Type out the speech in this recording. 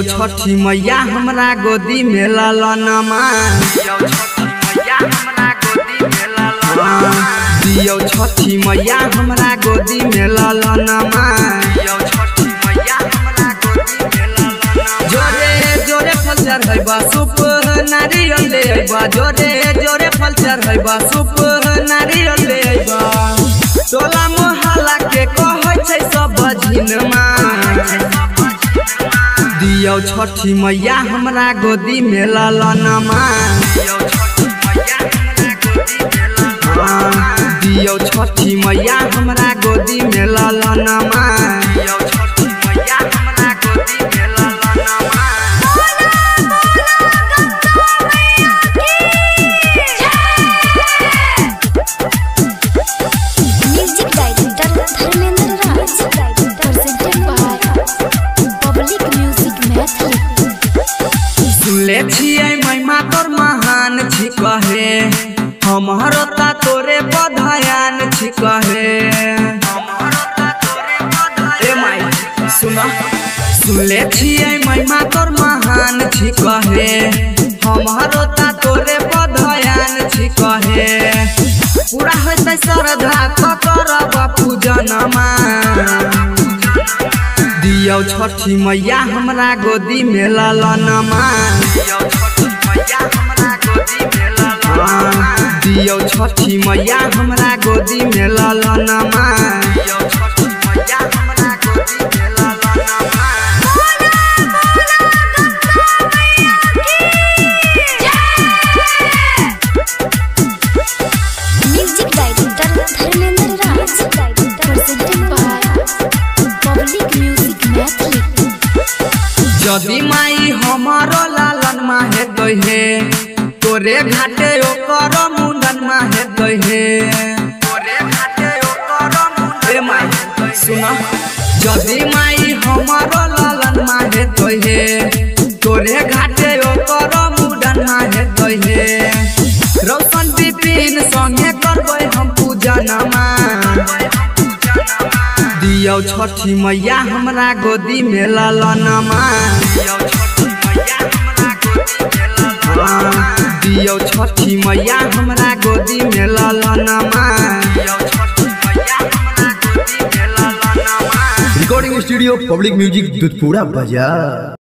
छठी मैया हमरा गोदी में ललनमा दियो छठी मैया हमरा गोदी में ललनमा जोरे जोरे फल चढ़ैबा सूप नारियल ले अइबा जोरे जोरे फल चढ़ैबा सूप नारियल ले अइबा टोला मोहल्ला के कहै छै सब बजिनमा दियो छठी मैया हमरा गोदी में ललनमा दियो छठी मैया हमरा गोदी में ललनमा सुनले छियै महिमा तोर महान छी कहे हमारो ता तोरे बधायान छी कहे ए माई सुनले छियै महिमा तोर महान छी कहे हमारो ता तोरे बधायान छी कहे पूरा होतै श्रद्धा करब पूजनमा दियो छठी मैया हमरा गोदी में ललनमा दियो छठी मैया हमरा गोदी में ललनमा जदि माई हमारो लालन मा हेतै हे तोरे घाटे ओकर मुंडन मा हेतै हे तोरे घाटे ओकर मुंडन माई सुना जदि माई हमारो लालन मा हेतै हे तोरे घाटे ओकर मुंडन मा हेतै हे रौशन विपिन संगे करबै हम पूजनमा दियो छठी मैया हमरा गोदी में ललनमा दियो छठी मैया हमरा गोदी में ललनमा recording studio public music Dudhpura बाजार।